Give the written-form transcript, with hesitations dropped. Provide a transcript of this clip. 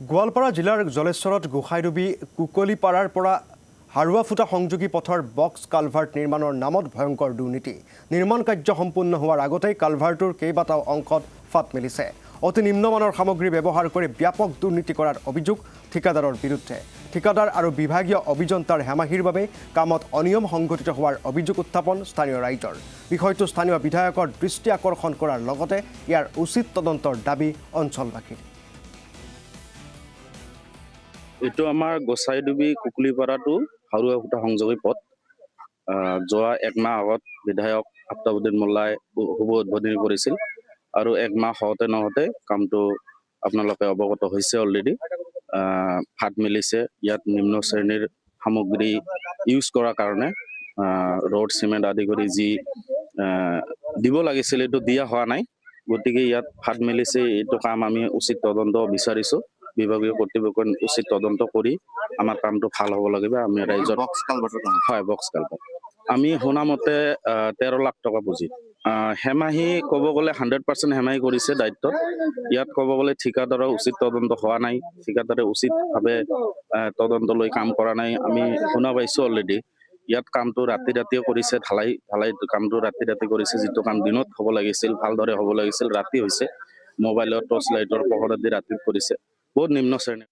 গোৱালপাৰা জিলাৰ জলেশ্বৰত গোসাইডুবি কুকলিপাৰাৰ পৰা হাৰুৱাফুটা সংযোগী পথৰ বক্স কালভাৰ্ট নিৰ্মাণৰ নামত ভয়ংকৰ দুৰ্নীতি। নিৰ্মাণ কাৰ্য সম্পূৰ্ণ হোৱাৰ আগতেই কালভাৰ্টৰ কেইবাটাও অংশত ফাট মেলিছে। অতি নিম্নমানৰ সামগ্ৰী ব্যৱহাৰ কৰি ব্যাপক দুৰ্নীতি কৰাৰ অভিযোগ ঠিকাদাৰৰ বিৰুদ্ধে। ঠিকাদাৰ আৰু বিভাগীয় অভিযন্তাৰ হেমাহিৰ বাবে কামত অনিয়ম সংঘটিত হোৱাৰ অভিযোগ উত্থাপন স্থানীয় ৰাইজৰ। বিষয়টো স্থানীয় বিধায়কৰ দৃষ্টি আকৰ্ষণ কৰাৰ লগতে ইয়াৰ উচিত তদন্তৰ দাবী অঞ্চলবাসীৰ। এইটো আমাৰ গোসাইডুবি কুকলিপাৰাটো হাৰুৱাফুটা সংযোগী পথ। যোৱা একমাহ আগত বিধায়ক আফতাবুদ্দিন মোল্লাই শুভ উদ্বোধনী কৰিছিল আৰু একমাহ হওঁতে নহওঁতে কামটো আপোনালোকে অৱগত হৈছে অলৰেডি। ফাট মেলিছে, ইয়াত নিম্ন শ্ৰেণীৰ সামগ্ৰী ইউজ কৰাৰ কাৰণে ৰড চিমেণ্ট আদি কৰি যি দিব লাগিছিল এইটো দিয়া হোৱা নাই, গতিকে ইয়াত ফাট মেলিছে। এইটো কাম আমি উচিত তদন্ত বিচাৰিছোঁ। বিভাগীয় কৰ্তৃপক্ষই উচিত তদন্ত কৰি আমাৰ কামটো ভাল হ'ব লাগিব। আমি ৰাইজৰ হয় বক্স কালভাৰ্ট আমি শুনামতে 13 লাখ টকা পুঁজি। হেমাহি ক'ব গ'লে 100% হেমাহি কৰিছে দায়িত্ব। ইয়াত ক'ব গ'লে ঠিকাদাৰৰ উচিত তদন্ত হোৱা নাই, ঠিকাদাৰে উচিতভাৱে তদন্ত লৈ কাম কৰা নাই। আমি শুনা পাইছোঁ অলৰেডি ইয়াত কামটো ৰাতিয়ে কৰিছে, ঢালাই কামটো ৰাতি কৰিছে। যিটো কাম দিনত হ'ব লাগিছিল, ভালদৰে হ'ব লাগিছিল, ৰাতি হৈছে। মোবাইলৰ টৰ্চ লাইটৰ পোহৰেদি ৰাতি কৰিছে। বহুত নিম্ন শ্ৰেণীৰ